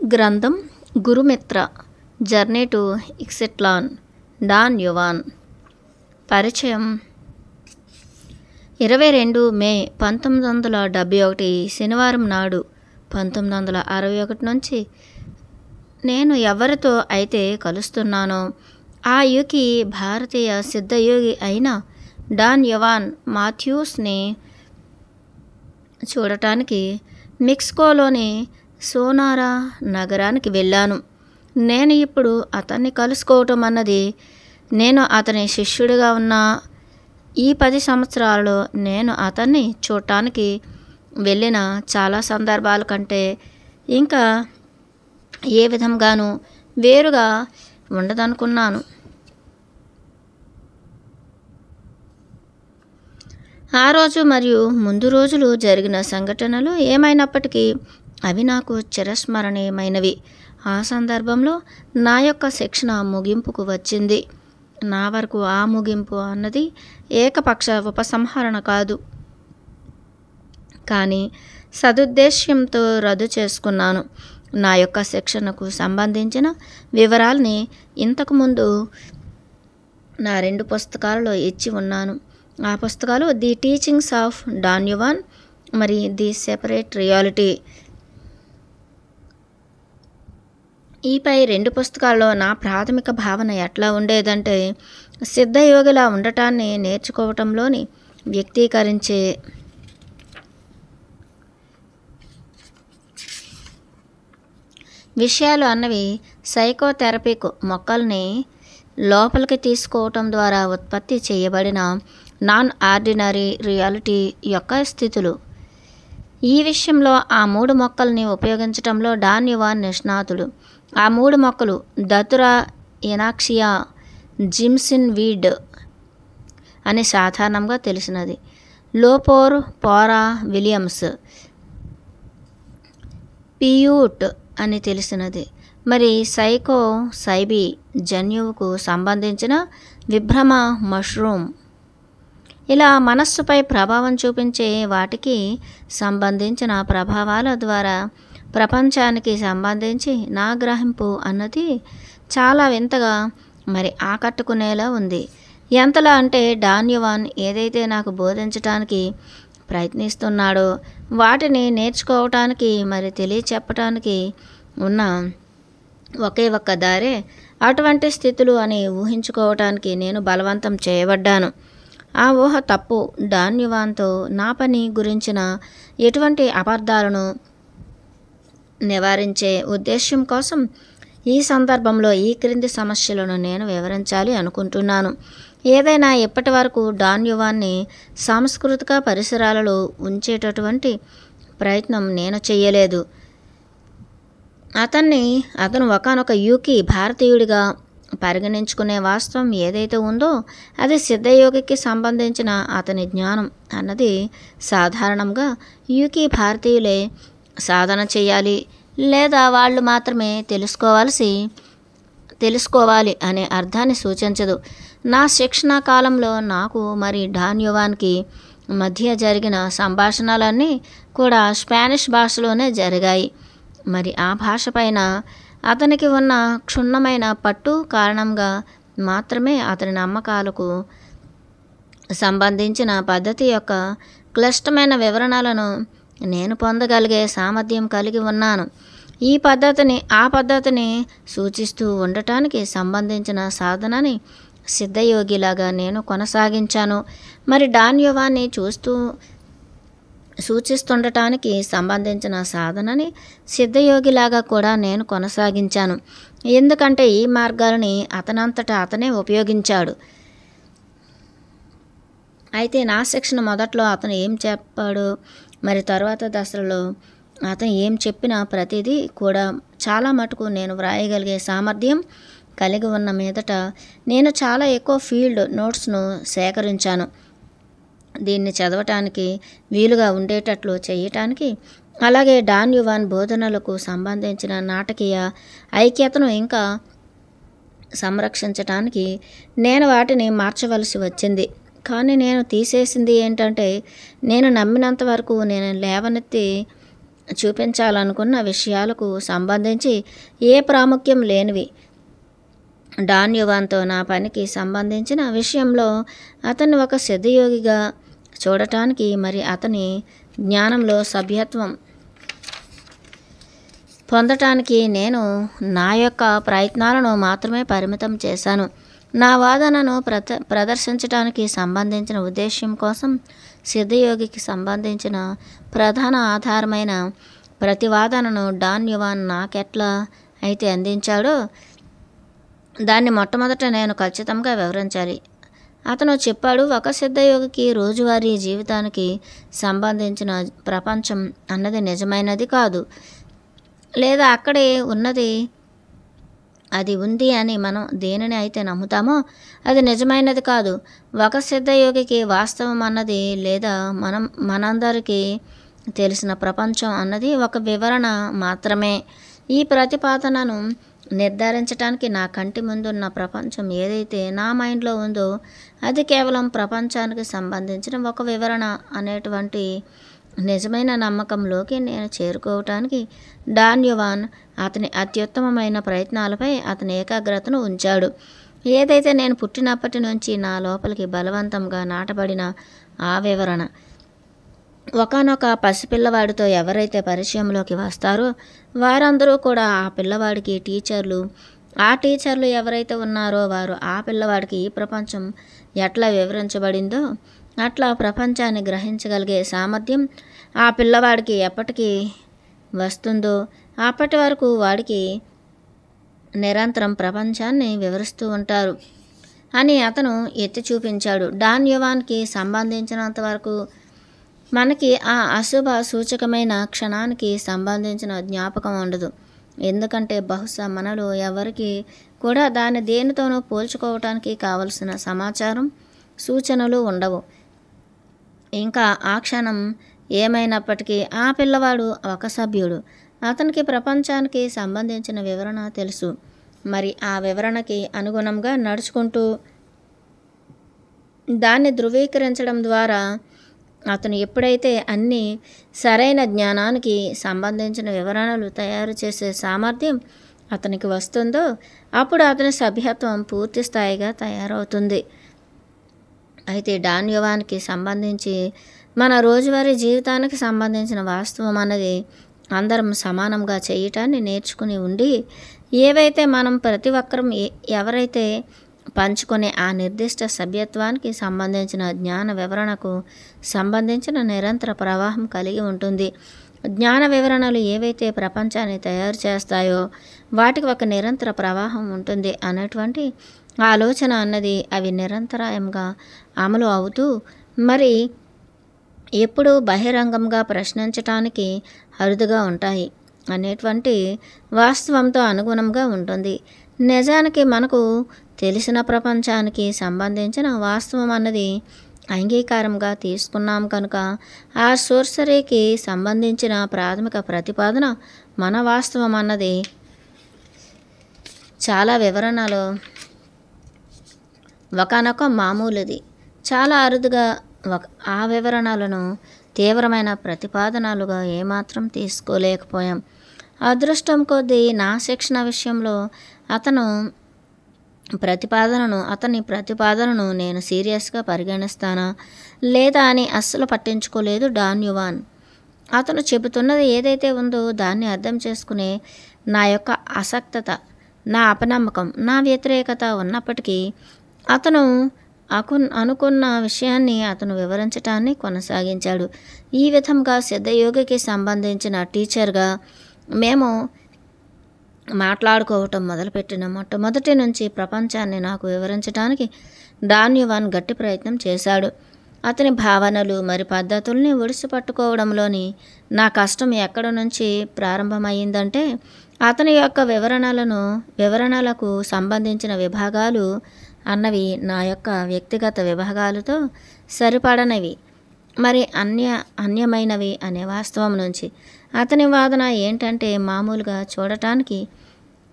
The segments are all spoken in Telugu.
గ్రంథం గురుమిత్ర జర్నీ టు ఇక్సిట్లాన్ డాన్ యువాన్. పరిచయం. 22 మే 1971 శనివారం నాడు 1961 నుంచి నేను ఎవరితో అయితే కలుస్తున్నానో ఆ యుకి భారతీయ సిద్ధయోగి అయిన డాన్ యువాన్ మాథ్యూస్ని చూడటానికి మెక్సికోలోని సోనారా నగరానికి వెళ్ళాను. నేను ఇప్పుడు అతన్ని కలుసుకోవటం అన్నది నేను అతని శిష్యుడిగా ఉన్న ఈ 10 సంవత్సరాలలో నేను అతన్ని చూడటానికి వెళ్ళిన చాలా సందర్భాల కంటే ఇంకా ఏ విధంగానూ వేరుగా ఉండదనుకున్నాను. ఆ రోజు మరియు ముందు రోజులు జరిగిన సంఘటనలు ఏమైనప్పటికీ అవి నాకు చిరస్మరణీయమైనవి. ఆ సందర్భంలో నా యొక్క శిక్షణ ముగింపుకు వచ్చింది. నా వరకు ఆ ముగింపు అన్నది ఏకపక్ష ఉపసంహరణ కాదు, కానీ సదుద్దేశ్యంతో రద్దు చేసుకున్నాను. నా యొక్క శిక్షణకు సంబంధించిన వివరాల్ని ఇంతకుముందు నా 2 పుస్తకాలలో ఇచ్చి ఉన్నాను. ఆ పుస్తకాలు the teachings of Don Juan మరి ది సెపరేట్ రియాలిటీ. ఈ పై 2 పుస్తకాల్లో నా ప్రాథమిక భావన ఎట్లా ఉండేదంటే, సిద్ధయోగిలా ఉండటాన్ని నేర్చుకోవటంలోని వ్యక్తీకరించే విషయాలు అన్నవి సైకోథెరపిక్ మొక్కల్ని లోపలికి తీసుకోవటం ద్వారా ఉత్పత్తి చేయబడిన నాన్ ఆర్డినరీ రియాలిటీ యొక్క స్థితులు. ఈ విషయంలో ఆ 3 మొక్కల్ని ఉపయోగించటంలో డాన్ యువాన్ నిష్ణాతుడు. ఆ 3 మొక్కలు దతురా ఎనాక్సియా జిమ్సిన్ వీడ్ అని సాధారణంగా తెలిసినది, లోపోర్ పోరా విలియమ్స్ పియూట్ అని తెలిసినది, మరి సైకో సైబీ జన్యువుకు సంబంధించిన విభ్రమ మష్రూమ్. ఇలా మనస్సుపై ప్రభావం చూపించే వాటికి సంబంధించిన ప్రభావాల ద్వారా ప్రపంచానికి సంబంధించి నా గ్రహింపు అన్నది చాలా వింతగా మరి ఆకట్టుకునేలా ఉంది. ఎంతలా అంటే డాన్ యువాన్ ఏదైతే నాకు బోధించటానికి ప్రయత్నిస్తున్నాడో వాటిని నేర్చుకోవటానికి మరి తెలియచెప్పటానికి ఉన్న ఒకే ఒక్క దారే అటువంటి స్థితులు అని ఊహించుకోవటానికి నేను బలవంతం చేయబడ్డాను. ఆ ఊహ తప్పు. డాన్ యువాన్తో నా పని గురించిన ఎటువంటి అపార్థాలను నివారించే ఉద్దేశ్యం కోసం ఈ సందర్భంలో ఈ క్రింది సమస్యలను నేను వివరించాలి అనుకుంటున్నాను. ఏదైనా ఇప్పటి వరకు డాన్ యువాన్ని సాంస్కృతిక పరిసరాలలో ఉంచేటటువంటి ప్రయత్నం నేను చేయలేదు. అతను ఒకానొక యూకి భారతీయుడిగా పరిగణించుకునే వాస్తవం ఏదైతే ఉందో అది సిద్ధయోగికి సంబంధించిన అతని జ్ఞానం అన్నది సాధారణంగా యూకి భారతీయులే సాధన చేయాలి లేదా వాళ్ళు మాత్రమే తెలుసుకోవాలి అనే అర్థాన్ని సూచించదు. నా శిక్షణా కాలంలో నాకు మరి డాన్ యువాన్కి మధ్య జరిగిన సంభాషణలన్నీ కూడా స్పానిష్ భాషలోనే జరిగాయి. మరి ఆ భాష పైన అతనికి ఉన్న క్షుణ్ణమైన పట్టు కారణంగా మాత్రమే అతని నమ్మకాలకు సంబంధించిన పద్ధతి యొక్క క్లిష్టమైన వివరణలను నేను పొందగలిగే సామర్థ్యం కలిగి ఉన్నాను. ఆ పద్ధతిని సూచిస్తూ ఉండటానికి సంబంధించిన సాధనని సిద్ధయోగిలాగా నేను కొనసాగించాను. మరి డాన్ యువాన్ని సూచిస్తుండటానికి సంబంధించిన సాధనని సిద్ధయోగిలాగా కూడా నేను కొనసాగించాను. ఎందుకంటే ఈ మార్గాలని అతనంతటా అతనే ఉపయోగించాడు. అయితే నా శిక్షణ మొదట్లో అతను ఏం చెప్పాడు, మరి తర్వాత దశలలో అతను ఏం చెప్పినా ప్రతిదీ కూడా చాలా మటుకు నేను వ్రాయగలిగే సామర్థ్యం కలిగి ఉన్న మీదట నేను చాలా ఎక్కువ ఫీల్డ్ నోట్స్ను సేకరించాను. దీన్ని చదవటానికి వీలుగా ఉండేటట్లు చేయటానికి, అలాగే డాన్ యువాన్ బోధనలకు సంబంధించిన నాటకీయ ఐక్యతను ఇంకా సంరక్షించటానికి నేను వాటిని మార్చవలసి వచ్చింది. కానీ నేను తీసేసింది ఏంటంటే, నేను నమ్మినంత వరకు నేను లేవనెత్తి చూపించాలనుకున్న విషయాలకు సంబంధించి ఏ ప్రాముఖ్యం లేనివి. డాన్ యువాన్తో నా పనికి సంబంధించిన విషయంలో అతన్ని ఒక సిద్ధయోగిగా చూడటానికి, మరి అతని జ్ఞానంలో సభ్యత్వం పొందటానికి నేను నా యొక్క ప్రయత్నాలను మాత్రమే పరిమితం చేశాను. నా వాదనను ప్రదర్శించడానికి సంబంధించిన ఉద్దేశ్యం కోసం సిద్ధయోగికి సంబంధించిన ప్రధాన ఆధారమైన ప్రతివాదనను డాన్ యువాన్ నాకెట్లా అయితే అందించాడో దాన్ని మొట్టమొదట నేను ఖచ్చితంగా వివరించాలి. అతను చెప్పాడు, ఒక సిద్ధయోగికి రోజువారీ జీవితానికి సంబంధించిన ప్రపంచం అన్నది నిజమైనది కాదు, లేదా అక్కడే ఉన్నది అది ఉంది అని మనం దేనిని అయితే నమ్ముతామో అది నిజమైనది కాదు. ఒక సిద్ధయోగికి వాస్తవం అన్నది లేదా మనందరికీ తెలిసిన ప్రపంచం అన్నది ఒక వివరణ మాత్రమే. ఈ ప్రతిపాదనను నిర్ధారించడానికి నా కంటి ముందున్న ప్రపంచం ఏదైతే నా మైండ్లో ఉందో అది కేవలం ప్రపంచానికి సంబంధించిన ఒక వివరణ అనేటువంటి నిజమైన నమ్మకంలోకి నేను చేరుకోవటానికి డాన్ యువాన్ అతని అత్యుత్తమమైన ప్రయత్నాలపై అతని ఏకాగ్రతను ఉంచాడు. ఏదైతే నేను పుట్టినప్పటి నుంచి నా లోపలికి బలవంతంగా నాటబడిన ఆ వివరణ. ఒకానొక పసిపిల్లవాడితో ఎవరైతే పరిచయంలోకి వస్తారో వారందరూ కూడా ఆ పిల్లవాడికి టీచర్లు. ఆ టీచర్లు ఎవరైతే ఉన్నారో వారు ఆ పిల్లవాడికి ఈ ప్రపంచం ఎట్లా వివరించబడిందో అట్లా ప్రపంచాన్ని గ్రహించగలిగే సామర్థ్యం ఆ పిల్లవాడికి ఎప్పటికీ వస్తుందో అప్పటి వరకు వాడికి నిరంతరం ప్రపంచాన్ని వివరిస్తూ ఉంటారు అని అతను ఎత్తి చూపించాడు. డాన్ యువాన్కి సంబంధించినంత వరకు మనకి ఆ అశుభ సూచకమైన క్షణానికి సంబంధించిన జ్ఞాపకం ఉండదు. ఎందుకంటే బహుశా మనలో ఎవరికి కూడా దాన్ని దేనితోనూ పోల్చుకోవటానికి కావలసిన సమాచారం, సూచనలు ఉండవు. ఇంకా ఆ క్షణం ఏమైనప్పటికీ ఆ పిల్లవాడు ఒక సభ్యుడు. అతనికి ప్రపంచానికి సంబంధించిన వివరణ తెలుసు. మరి ఆ వివరణకి అనుగుణంగా నడుచుకుంటూ దాన్ని ధృవీకరించడం ద్వారా అతను ఎప్పుడైతే అన్ని సరైన జ్ఞానానికి సంబంధించిన వివరణలు తయారు చేసే సామర్థ్యం అతనికి వస్తుందో అప్పుడు అతని సభ్యత్వం పూర్తి స్థాయిగా తయారవుతుంది. అయితే డాన్ యువాన్కి సంబంధించి మన రోజువారీ జీవితానికి సంబంధించిన వాస్తవం అన్నది అందరం సమానంగా చేయటాన్ని నేర్చుకుని ఉండి ఏవైతే మనం ప్రతి ఒక్కరం ఎవరైతే పంచుకునే ఆ నిర్దిష్ట సభ్యత్వానికి సంబంధించిన జ్ఞాన వివరణకు సంబంధించిన నిరంతర ప్రవాహం కలిగి ఉంటుంది. జ్ఞాన వివరణలు ఏవైతే ప్రపంచాన్ని తయారు చేస్తాయో వాటికి ఒక నిరంతర ప్రవాహం ఉంటుంది అనేటువంటి ఆలోచన అన్నది అవి నిరంతరాయంగా అమలు అవుతూ మరి ఎప్పుడూ బహిరంగంగా ప్రశ్నించటానికి అరుదుగా ఉంటాయి అనేటువంటి వాస్తవంతో అనుగుణంగా ఉంటుంది. నిజానికి మనకు తెలిసిన ప్రపంచానికి సంబంధించిన వాస్తవం అన్నది అంగీకారంగా తీసుకున్నాం కనుక ఆ సోర్సరీకి సంబంధించిన ప్రాథమిక ప్రతిపాదన మన వాస్తవం అన్నది చాలా వివరణలో ఒకనొక మామూలుది. చాలా అరుదుగా ఆ వివరణలను తీవ్రమైన ప్రతిపాదనలుగా ఏమాత్రం తీసుకోలేకపోయాం. అదృష్టం కొద్దీ నా శిక్షణ విషయంలో అతని ప్రతిపాదనను నేను సీరియస్గా పరిగణిస్తానా లేదా అని అస్సలు పట్టించుకోలేదు డాన్ యువాన్. అతను చెబుతున్నది ఏదైతే ఉందో దాన్ని అర్థం చేసుకునే నా యొక్క అసక్తత, నా అపనమ్మకం, నా వ్యతిరేకత ఉన్నప్పటికీ అతను అనుకున్న విషయాన్ని అతను వివరించటాన్ని కొనసాగించాడు. ఈ విధంగా సిద్ధయోగికి సంబంధించిన టీచర్గా మేము మాట్లాడుకోవటం మొదలుపెట్టిన మొట్టమొదటి నుంచి ప్రపంచాన్ని నాకు వివరించడానికి డాన్ యువాన్ గట్టి ప్రయత్నం చేశాడు. అతని భావనలు మరి పద్ధతుల్ని ఒడిసి పట్టుకోవడంలోని నా కష్టం ఎక్కడ నుంచి ప్రారంభమైందంటే అతని యొక్క వివరణలకు సంబంధించిన విభాగాలు అన్నవి నా యొక్క వ్యక్తిగత విభాగాలతో సరిపడనవి మరి అన్యమైనవి అనే వాస్తవం నుంచి. అతని వాదన ఏంటంటే మామూలుగా చూడటానికి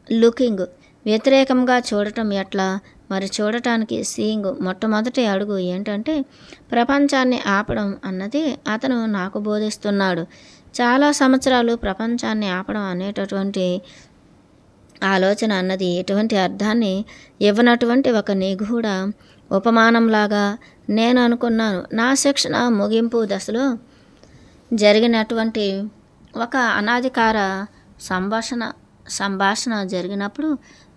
లుకింగ్ వ్యతిరేకంగా చూడటం ఎట్లా, మరి చూడటానికి సీయింగ్ మొట్టమొదటి అడుగు ఏంటంటే ప్రపంచాన్ని ఆపడం అన్నది అతను నాకు బోధిస్తున్నాడు. చాలా సంవత్సరాలు ప్రపంచాన్ని ఆపడం అనేటటువంటి ఆలోచన అన్నది ఎటువంటి అర్థాన్ని ఇవ్వనటువంటి ఒక నిగూఢ ఉపమానంలాగా నేను అనుకున్నాను. నా శిక్షణ ముగింపు దశలో జరిగినటువంటి ఒక అనాధికార సంభాషణ జరిగినప్పుడు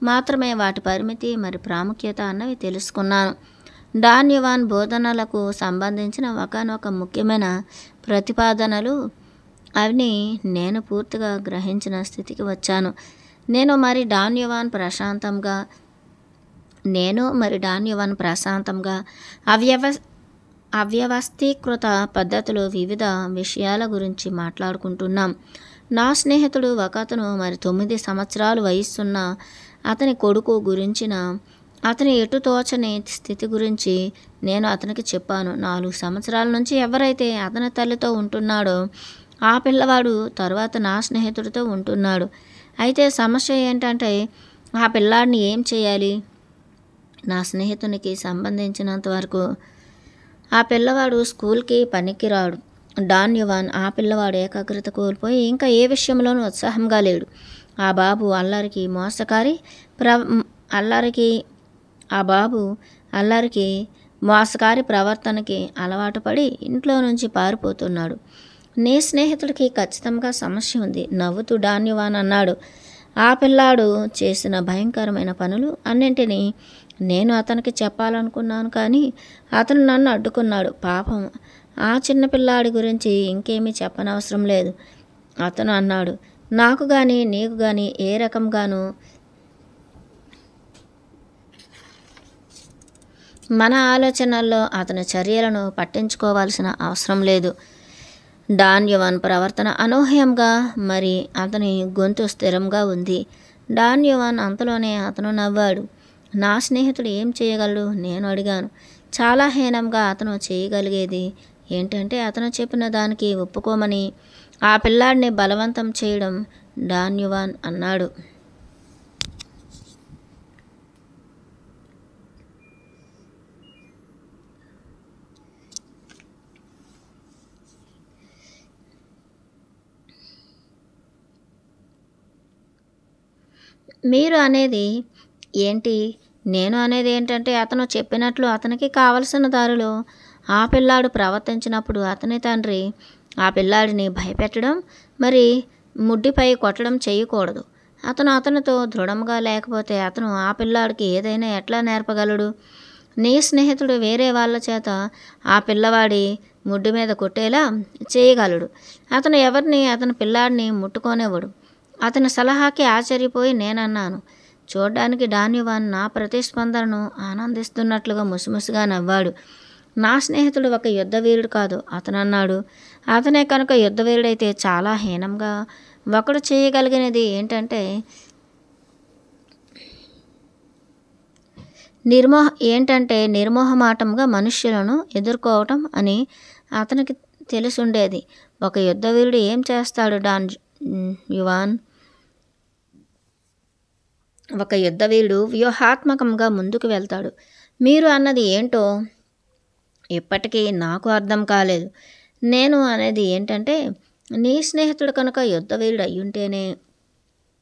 మాత్రమే వాటి పరిమితి మరి ప్రాముఖ్యత అన్నవి తెలుసుకున్నాను. డాన్ యువాన్ బోధనలకు సంబంధించిన ఒకానొక ముఖ్యమైన ప్రతిపాదనలు అవి నేను పూర్తిగా గ్రహించిన స్థితికి వచ్చాను. నేను మరి డాన్ యువాన్ ప్రశాంతంగా అవ్యవస్థీకృత పద్ధతిలో వివిధ విషయాల గురించి మాట్లాడుకుంటున్నాం. నా స్నేహితుడు ఒకతను మరి 9 సంవత్సరాలు వయస్సున్న అతని కొడుకు గురించిన అతని ఎటు తోచని స్థితి గురించి నేను అతనికి చెప్పాను. 4 సంవత్సరాల నుంచి ఎవరైతే అతని తల్లితో ఉంటున్నాడో ఆ పిల్లవాడు తర్వాత నా స్నేహితుడితో ఉంటున్నాడు. అయితే సమస్య ఏంటంటే ఆ పిల్లాడిని ఏం చేయాలి? నా స్నేహితునికి సంబంధించినంత వరకు ఆ పిల్లవాడు స్కూల్కి పనికిరాడు. డాన్ యువాన్ ఆ పిల్లవాడు ఏకాగ్రత కోల్పోయి ఇంకా ఏ విషయంలోనూ ఉత్సాహంగా లేడు. ఆ బాబు అల్లరికి మోసకారి ప్రవర్తనకి అలవాటు పడి ఇంట్లో నుంచి పారిపోతున్నాడు. నీ స్నేహితుడికి ఖచ్చితంగా సమస్య ఉంది, నవ్వుతూ డాన్ యువాన్ అన్నాడు. ఆ పిల్లాడు చేసిన భయంకరమైన పనులు అన్నింటినీ నేను అతనికి చెప్పాలనుకున్నాను, కానీ అతను నన్ను అడ్డుకున్నాడు. పాపం ఆ చిన్న పిల్లాడి గురించి ఇంకేమీ చెప్పనవసరం లేదు అతను అన్నాడు. నాకు కానీ నీకు కానీ ఏ రకంగానూ మన ఆలోచనల్లో అతని చర్యలను పట్టించుకోవాల్సిన అవసరం లేదు. డాన్ యువాన్ ప్రవర్తన అనూహ్యంగా మరి అతని గొంతు స్థిరంగా ఉంది. డాన్ యువాన్ అంతలోనే అతను నవ్వాడు. నా స్నేహితుడు ఏం చేయగలడు? నేను అడిగాను. చాలా హీనంగా అతను చేయగలిగేది ఏంటంటే అతను చెప్పిన దానికి ఒప్పుకోమని ఆ పిల్లాడిని బలవంతం చేయడం, డాన్ యువాన్ అన్నాడు. మీరు అనేది ఏంటి? నేను అనేది ఏంటంటే అతను చెప్పినట్లు అతనికి కావలసిన దారిలో ఆ పిల్లాడు ప్రవర్తించినప్పుడు అతని తండ్రి ఆ పిల్లాడిని భయపెట్టడం మరి ముడ్డిపై కొట్టడం చేయకూడదు. అతనితో దృఢంగా లేకపోతే అతను ఆ పిల్లాడికి ఏదైనా ఎట్లా నేర్పగలడు? నీ స్నేహితుడు వేరే వాళ్ళ చేత ఆ పిల్లవాడి ముడ్డి మీద కొట్టేలా చేయగలడు. అతను ఎవరిని అతని పిల్లాడిని ముట్టుకోనివ్వడు. అతని సలహాకి ఆశ్చర్యపోయి నేనన్నాను. చూడ్డానికి డాన్ యువాన్ నా ప్రతిస్పందనను ఆనందిస్తున్నట్లుగా ముసిముసిగా నవ్వాడు. నా స్నేహితుడు ఒక యుద్ధవీరుడు కాదు అతను అన్నాడు. అతనే కనుక యుద్ధవీరుడైతే చాలా హీనంగా ఒకడు చేయగలిగినది ఏంటంటే నిర్మోహమాటంగా మనుష్యులను ఎదుర్కోవటం అని అతనికి తెలుసుండేది. ఒక యుద్ధవీరుడు ఏం చేస్తాడు డాన్ యువాన్? ఒక యుద్ధవీరుడు వ్యూహాత్మకంగా ముందుకు వెళ్తాడు. మీరు అన్నది ఏంటో ఇప్పటికీ నాకు అర్థం కాలేదు. నేను అనేది ఏంటంటే నీ స్నేహితుడు కనుక యుద్ధవీరుడు అయ్యుంటేనే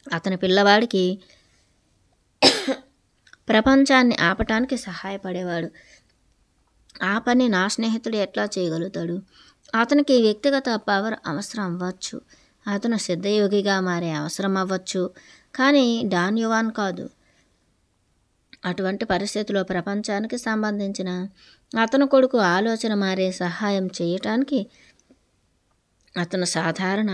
అతని పిల్లవాడికి ప్రపంచాన్ని ఆపటానికి సహాయపడేవాడు. ఆ పని నా స్నేహితుడు ఎట్లా చేయగలుగుతాడు? అతనికి వ్యక్తిగత పవర్ అవసరం అవ్వచ్చు, అతను సిద్ధయోగిగా మారే అవసరం అవ్వచ్చు, కానీ డాన్ యువాన్ కాదు. అటువంటి పరిస్థితిలో ప్రపంచానికి సంబంధించిన అతను కొడుకు ఆలోచన మారే సహాయం చేయటానికి అతను సాధారణ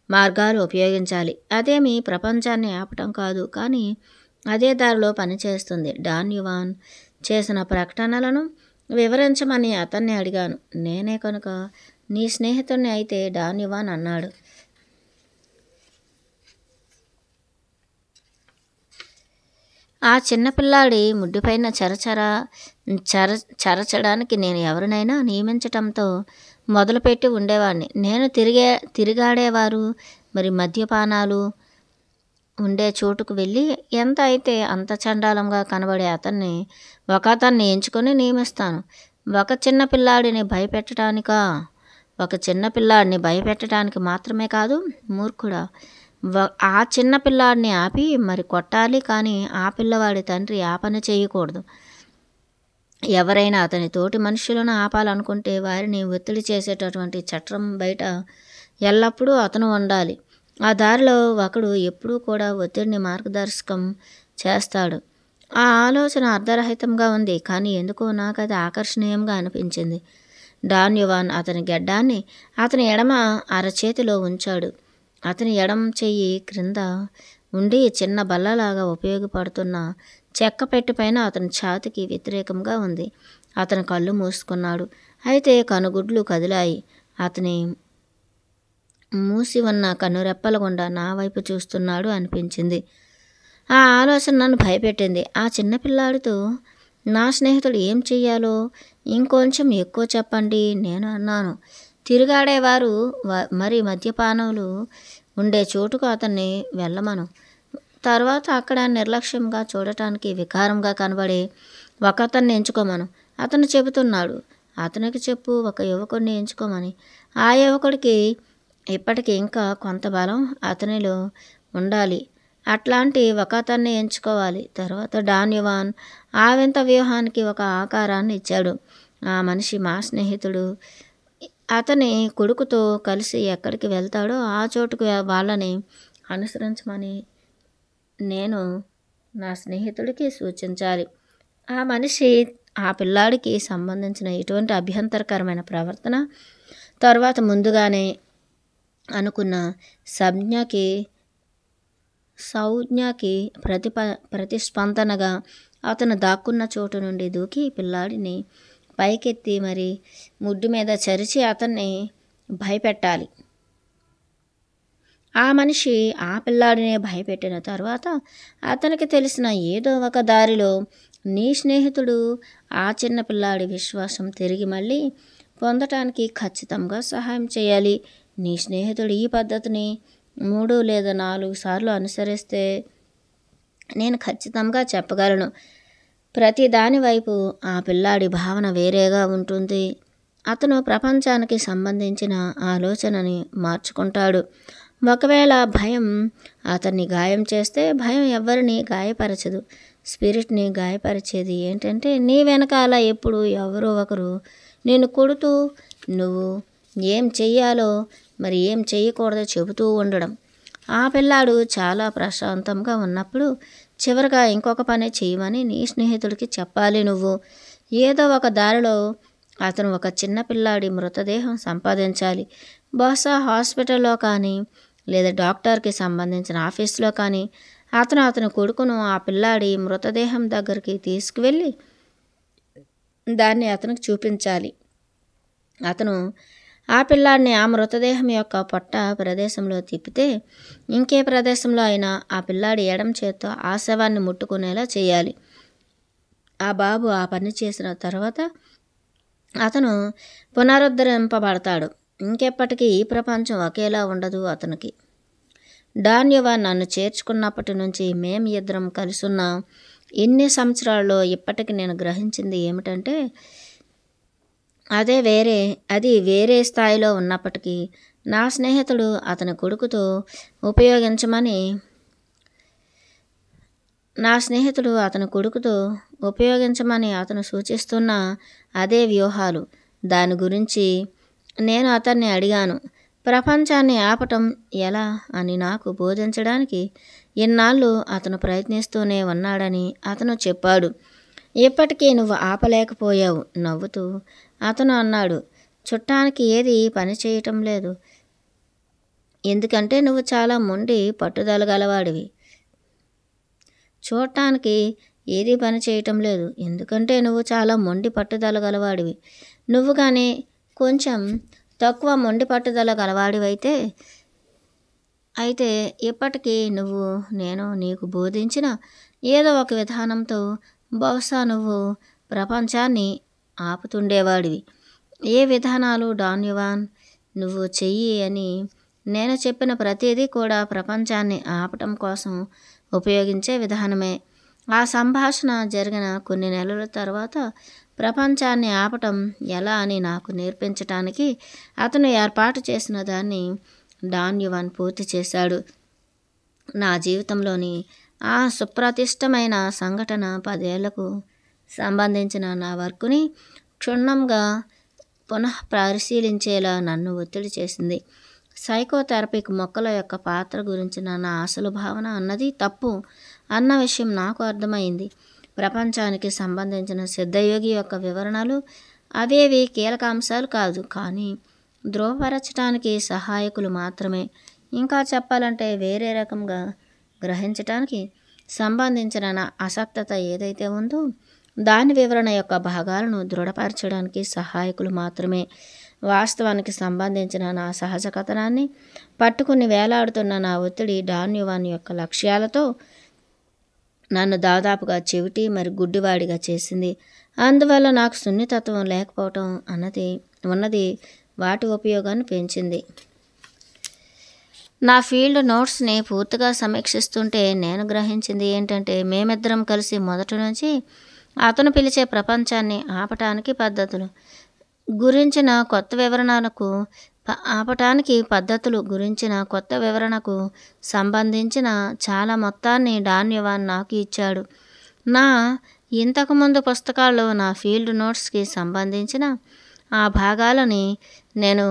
మార్గాలు ఉపయోగించాలి. అదేమి ప్రపంచాన్ని ఆపటం కాదు, కానీ అదే దారిలో పనిచేస్తుంది. డాన్ యువాన్ చేసిన ప్రకటనలను వివరించమని అతన్ని అడిగాను. నేనే కనుక నీ స్నేహితుడిని అయితే డాన్ యువాన్ అన్నాడు. ఆ చిన్నపిల్లాడి ముడ్డిపైన చరచడానికి నేను ఎవరినైనా నియమించటంతో మొదలుపెట్టి ఉండేవాడిని. నేను తిరిగాడేవారు మరి మద్యపానాలు ఉండే చోటుకు వెళ్ళి ఎంత అయితే అంత చండాలంగా కనబడే ఒకతన్ని ఎంచుకొని నియమిస్తాను. ఒక చిన్న పిల్లాడిని భయపెట్టడానికా? ఒక చిన్న పిల్లాడిని భయపెట్టడానికి మాత్రమే కాదు మూర్ఖుడా, ఆ చిన్న పిల్లాడిని ఆపి మరి కొట్టాలి, కానీ ఆ పిల్లవాడి తండ్రి ఆ పని చేయకూడదు. ఎవరైనా అతని తోటి మనుషులను ఆపాలనుకుంటే వారిని ఒత్తిడి చేసేటటువంటి చట్టం బయట ఎల్లప్పుడూ అతను ఉండాలి. ఆ దారిలో ఒకడు ఎప్పుడూ కూడా ఒత్తిడిని మార్గదర్శకం చేస్తాడు. ఆ ఆలోచన అర్ధరహితంగా ఉంది, కానీ ఎందుకో నాకు అది ఆకర్షణీయంగా అనిపించింది. డాన్ యువాన్ అతని గెడ్డాన్ని అతని ఎడమ అరచేతిలో ఉంచాడు. అతని ఎడమ చెయ్యి క్రింద ఉండి చిన్న బల్లలాగా ఉపయోగపడుతున్న చెక్క పెట్టెపైన అతని ఛాతీకి వ్యతిరేకంగా ఉంది. అతను కళ్ళు మూసుకున్నాడు, అయితే కనుగుడ్లు కదిలాయి. అతని మూసి ఉన్న కన్నురెప్పల గుండా నా వైపు చూస్తున్నాడు అనిపించింది. ఆ ఆలోచన నన్ను భయపెట్టింది. ఆ చిన్నపిల్లాడితో నా స్నేహితుడు ఏం చెయ్యాలో ఇంకొంచెం ఎక్కువ చెప్పండి నేను అన్నాను. తిరుగాడేవారు మరి మద్యపానులు ఉండే చోటుకు అతన్ని వెళ్ళమను. తర్వాత అక్కడ నిర్లక్ష్యంగా చూడటానికి వికారంగా కనబడే ఒకతన్ని ఎంచుకోమను. అతను చెబుతున్నాడు. అతనికి చెప్పు ఒక యువకుడిని ఎంచుకోమని. ఆ యువకుడికి ఇప్పటికి ఇంకా కొంత బలం అతనిలో ఉండాలి. అట్లాంటి ఒకతన్ని ఎంచుకోవాలి. తర్వాత డాన్ యువాన్ ఆ వింత వ్యూహానికి ఒక ఆకారాన్ని ఇచ్చాడు. ఆ మనిషి మా స్నేహితుడు. అతని కొడుకుతో కలిసి ఎక్కడికి వెళ్తాడో ఆ చోటుకు వాళ్ళని అనుసరించమని నేను నా స్నేహితుడికి సూచించాలి. ఆ మనిషి ఆ పిల్లాడికి సంబంధించిన ఎటువంటి అభ్యంతరకరమైన ప్రవర్తన తర్వాత ముందుగానే అనుకున్న సౌజ్ఞకి ప్రతిస్పందనగా అతను దాక్కున్న చోటు నుండి దూకి పిల్లాడిని పైకెత్తి మరి ముడ్డు మీద చరిచి అతన్ని భయపెట్టాలి. ఆ మనిషి ఆ పిల్లాడినే భయపెట్టిన తర్వాత అతనికి తెలిసిన ఏదో ఒక దారిలో నీ స్నేహితుడు ఆ చిన్న పిల్లాడి విశ్వాసం తిరిగి మళ్ళీ పొందటానికి ఖచ్చితంగా సహాయం చేయాలి. నీ స్నేహితుడు ఈ పద్ధతిని 3 లేదా 4 సార్లు అనుసరిస్తే నేను ఖచ్చితంగా చెప్పగలను. ప్రతి దాని వైపు ఆ పిల్లాడి భావన వేరేగా ఉంటుంది. అతను ప్రపంచానికి సంబంధించిన ఆలోచనని మార్చుకుంటాడు. ఒకవేళ భయం అతన్ని గాయం చేస్తే భయం ఎవరిని గాయపరచదు. స్పిరిట్ని గాయపరిచేది ఏంటంటే నీ వెనకాల ఎప్పుడు ఎవరో ఒకరు నేను కొడుతూ నువ్వు ఏం చెయ్యాలో మరి ఏం చెయ్యకూడదో చెబుతూ ఉండడం. ఆ పిల్లాడు చాలా ప్రశాంతంగా ఉన్నప్పుడు చివరిగా ఇంకొక పని చేయమని నీ స్నేహితుడికి చెప్పాలి. నువ్వు ఏదో ఒక దారిలో అతను ఒక చిన్న పిల్లాడి మృతదేహం సంపాదించాలి. బహుశా హాస్పిటల్లో కానీ లేదా డాక్టర్కి సంబంధించిన ఆఫీస్లో కానీ అతని కొడుకును ఆ పిల్లాడి మృతదేహం దగ్గరికి తీసుకువెళ్ళి దాన్ని అతనికి చూపించాలి. అతను ఆ పిల్లాడిని ఆ మృతదేహం యొక్క పొట్ట ప్రదేశంలో తిప్పితే ఇంకే ప్రదేశంలో అయినా ఆ పిల్లాడి ఎడమ చేత్తో ఆ శవాన్ని ముట్టుకునేలా చేయాలి. ఆ బాబు ఆ పని చేసిన తర్వాత అతను పునరుద్ధరింపబడతాడు. ఇంకెప్పటికీ ఈ ప్రపంచం ఒకేలా ఉండదు అతనికి. డాన్ యువాన్ నన్ను చేర్చుకున్నప్పటి నుంచి మేము ఇద్దరం కలిసున్న ఇన్ని సంవత్సరాల్లో ఇప్పటికి నేను గ్రహించింది ఏమిటంటే అది వేరే స్థాయిలో ఉన్నప్పటికీ నా స్నేహితుడు అతని కొడుకుతో ఉపయోగించమని అతను సూచిస్తున్న అదే వ్యూహాలు. దాని గురించి నేను అతన్ని అడిగాను. ప్రపంచాన్ని ఆపటం ఎలా అని నాకు బోధించడానికి ఇన్నాళ్ళు అతను ప్రయత్నిస్తూనే ఉన్నాడని అతను చెప్పాడు. ఇప్పటికీ నువ్వు ఆపలేకపోయావు. నవ్వుతూ అతను అన్నాడు. చుట్టానికి ఏది పని చేయటం లేదు, ఎందుకంటే నువ్వు చాలా మొండి పట్టుదల గలవాడివి. చూడటానికి ఏది పని చేయటం లేదు ఎందుకంటే నువ్వు చాలా మొండి పట్టుదల గలవాడివి. నువ్వు కానీ కొంచెం తక్కువ మొండి పట్టుదల గలవాడివైతే అయితే ఇప్పటికీ నేను నీకు బోధించిన ఏదో ఒక విధానంతో బహుశా నువ్వు ప్రపంచాన్ని ఆపుతుండేవాడివి. ఏ విధానాలు డాన్ యువాన్? నువ్వు చెయ్యి అని నేను చెప్పిన ప్రతిదీ కూడా ప్రపంచాన్ని ఆపటం కోసం ఉపయోగించే విధానమే. ఆ సంభాషణ జరిగిన కొన్ని నెలల తర్వాత ప్రపంచాన్ని ఆపటం ఎలా అని నాకు నేర్పించటానికి అతను ఏర్పాటు చేసిన దాన్ని డాన్ యువాన్ పూర్తి చేశాడు. నా జీవితంలోని ఆ సుప్రతిష్టమైన సంఘటన 10 ఏళ్లకు సంబంధించిన నా వర్క్ని క్షుణ్ణంగా పునః పరిశీలించేలా నన్ను ఒత్తిడి చేసింది. సైకోథెరపీకి మొక్కల యొక్క పాత్ర గురించిన నా అసలు భావన అన్నది తప్పు అన్న విషయం నాకు అర్థమైంది. ప్రపంచానికి సంబంధించిన సిద్ధయోగి యొక్క వివరణలు అవేవి కీలక అంశాలు కాదు, కానీ ధృవపరచడానికి సహాయకులు మాత్రమే. ఇంకా చెప్పాలంటే వేరే రకంగా గ్రహించటానికి సంబంధించిన నా అసక్తత ఏదైతే ఉందో దాని వివరణ యొక్క భాగాలను దృఢపరచడానికి సహాయకులు మాత్రమే. వాస్తవానికి సంబంధించిన నా సహజ కథనాన్ని పట్టుకుని వేలాడుతున్న నా ఒత్తిడి డాన్ యువాన్ యొక్క లక్ష్యాలతో నన్ను దాదాపుగా చెవిటి మరి గుడ్డివాడిగా చేసింది. అందువల్ల నాకు సున్నితత్వం లేకపోవటం ఉన్నది వాటి ఉపయోగాన్ని పెంచింది. నా ఫీల్డ్ నోట్స్ని పూర్తిగా సమీక్షిస్తుంటే నేను గ్రహించింది ఏంటంటే, మేమిద్దరం కలిసి మొదటి నుంచి అతను పిలిచే ప్రపంచాన్ని ఆపటానికి పద్ధతులు గురించిన కొత్త వివరణకు సంబంధించిన చాలా మొత్తాన్ని డాన్ యువాన్ నాకు ఇచ్చాడు. నా ఇంతకుముందు పుస్తకాల్లో నా ఫీల్డ్ నోట్స్కి సంబంధించిన ఆ భాగాలని నేను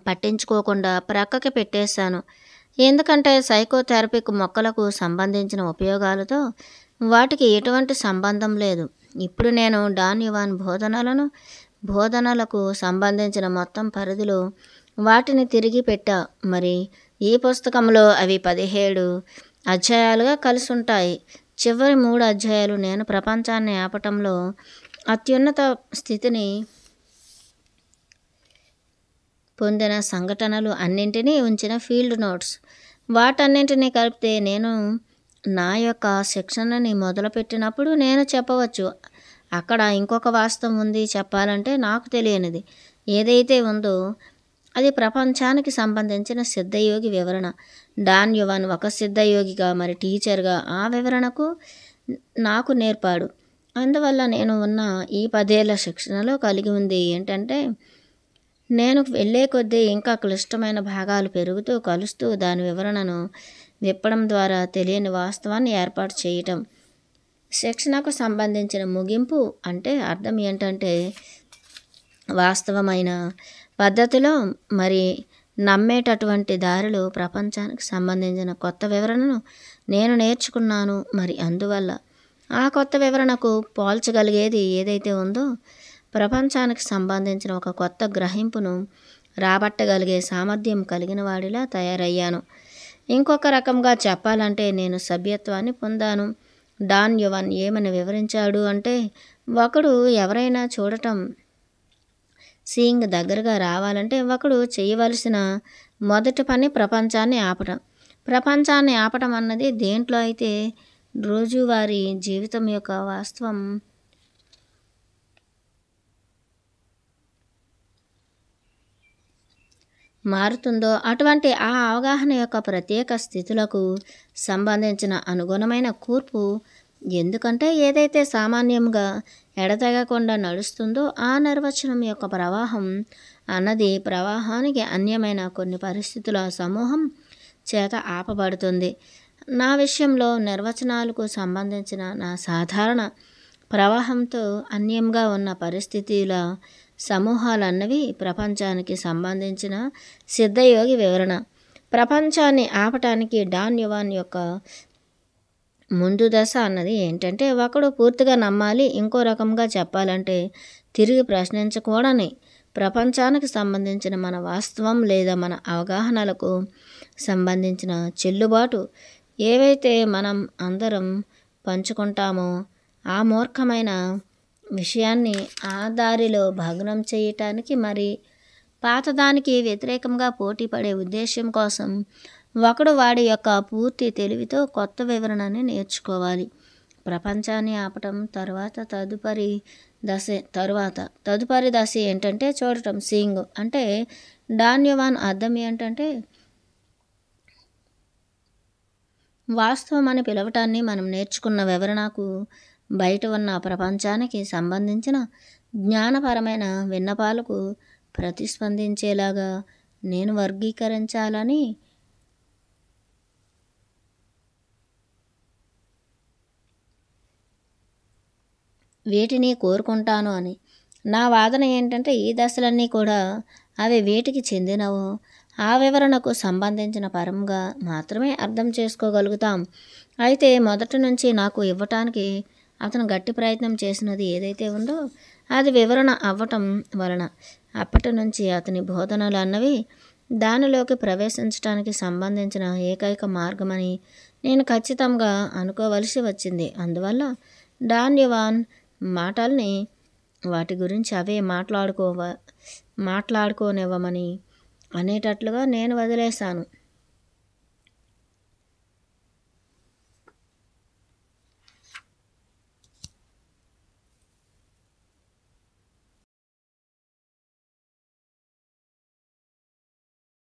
పట్టించుకోకుండా ప్రక్కకి పెట్టేశాను. ఎందుకంటే సైకోథెరపీకి మొక్కలకు సంబంధించిన ఉపయోగాలతో వాటికి ఎటువంటి సంబంధం లేదు. ఇప్పుడు నేను డాన్ యువాన్ బోధనలకు సంబంధించిన మొత్తం పరిధిలో వాటిని తిరిగి పెట్టా. మరి ఈ పుస్తకంలో అవి 17 అధ్యాయాలుగా కలిసి ఉంటాయి. చివరి 3 అధ్యాయాలు నేను ప్రపంచాన్ని ఆపటంలో అత్యున్నత స్థితిని పొందిన సంఘటనలు అన్నింటినీ ఉంచిన ఫీల్డ్ నోట్స్. వాటన్నింటినీ కలిపితే నేను నా యొక్క శిక్షణని మొదలుపెట్టినప్పుడు నేను చెప్పవచ్చు, అక్కడ ఇంకొక వాస్తవం ఉంది. చెప్పాలంటే నాకు తెలియనిది ఏదైతే ఉందో అది ప్రపంచానికి సంబంధించిన సిద్ధయోగి వివరణ. డాన్ యువాన్ ఒక సిద్ధయోగిగా మరి టీచర్గా ఆ వివరణకు నాకు నేర్పాడు. అందువల్ల నేను ఉన్న ఈ 10 ఏళ్ల శిక్షణలో కలిగి ఉంది ఏంటంటే, నేను వెళ్ళే కొద్దీ ఇంకా క్లిష్టమైన భాగాలు పెరుగుతూ కలుస్తూ దాని వివరణను విప్పడం ద్వారా తెలియని వాస్తవాన్ని ఏర్పాటు చేయటం. శిక్షణకు సంబంధించిన ముగింపు అంటే అర్థం ఏంటంటే, వాస్తవమైన పద్ధతిలో మరి నమ్మేటటువంటి దారిలో ప్రపంచానికి సంబంధించిన కొత్త వివరణను నేను నేర్చుకున్నాను. మరి అందువల్ల ఆ కొత్త వివరణకు పోల్చగలిగేది ఏదైతే ఉందో ప్రపంచానికి సంబంధించిన ఒక కొత్త గ్రహింపును రాబట్టగలిగే సామర్థ్యం కలిగిన వాడిలా తయారయ్యాను. ఇంకొక రకంగా చెప్పాలంటే నేను సభ్యత్వాన్ని పొందాను. డాన్ యువాన్ ఏమని వివరించాడు అంటే, ఒకడు ఎవరైనా చూడటం సీయింగ్ దగ్గరగా రావాలంటే ఒకడు చేయవలసిన మొదటి పని ప్రపంచాన్ని ఆపటం. ప్రపంచాన్ని ఆపటం అన్నది దేంట్లో అయితే రోజువారీ జీవితం యొక్క వాస్తవం మారుతుందో అటువంటి ఆ అవగాహన యొక్క ప్రత్యేక స్థితులకు సంబంధించిన అనుగుణమైన కూర్పు. ఎందుకంటే ఏదైతే సామాన్యంగా ఎడతెగకుండా నడుస్తుందో ఆ నిర్వచనం యొక్క ప్రవాహం అన్నది ప్రవాహానికి అన్యమైన కొన్ని పరిస్థితుల సమూహం చేత ఆపబడుతుంది. నా విషయంలో నిర్వచనాలకు సంబంధించిన నా సాధారణ ప్రవాహంతో అన్యంగా ఉన్న పరిస్థితుల సమూహాలన్నవి ప్రపంచానికి సంబంధించిన సిద్ధయోగి వివరణ. ప్రపంచాన్ని ఆపటానికి డాన్ యువాన్ యొక్క ముందు దశ అన్నది ఏంటంటే, ఒకడు పూర్తిగా నమ్మాలి. ఇంకో రకంగా చెప్పాలంటే తిరిగి ప్రశ్నించకూడని ప్రపంచానికి సంబంధించిన మన వాస్తవం లేదా మన అవగాహనలకు సంబంధించిన చెల్లుబాటు ఏవైతే మనం అందరం పంచుకుంటామో ఆ మూర్ఖమైన విషయాన్ని ఆ దారిలో భగ్నం చేయటానికి మరి పాతదానికి వ్యతిరేకంగా పోటీ పడే ఉద్దేశం కోసం ఒకడు వాడి యొక్క పూర్తి తెలివితో కొత్త వివరణని నేర్చుకోవాలి. ప్రపంచాన్ని ఆపటం తదుపరి దశ ఏంటంటే చూడటం, సీయింగ్. అంటే డాన్యవాన్ అర్థం ఏంటంటే వాస్తవం అని పిలవటాన్ని మనం నేర్చుకున్న వివరణకు బయట ఉన్న ప్రపంచానికి సంబంధించిన జ్ఞానపరమైన విన్నపాలకు ప్రతిస్పందించేలాగా నేను వర్గీకరించాలని వీటిని కోరుకుంటాను అని. నా వాదన ఏంటంటే ఈ దశలన్నీ కూడా అవి వేటికి చెందినవో ఆ వివరణకు సంబంధించిన పరంగా మాత్రమే అర్థం చేసుకోగలుగుతాం. అయితే మొదటి నుంచి నాకు ఇవ్వటానికి అతను గట్టి ప్రయత్నం చేసినది ఏదైతే ఉందో అది వివరణ అవ్వటం వలన అప్పటి నుంచి అతని బోధనలు అన్నవి దానిలోకి ప్రవేశించడానికి సంబంధించిన ఏకైక మార్గమని నేను ఖచ్చితంగా అనుకోవలసి వచ్చింది. అందువల్ల డాన్యవాన్ మాటల్ని వాటి గురించి అవే మాట్లాడుకోనివ్వమని అనేటట్లుగా నేను వదిలేశాను.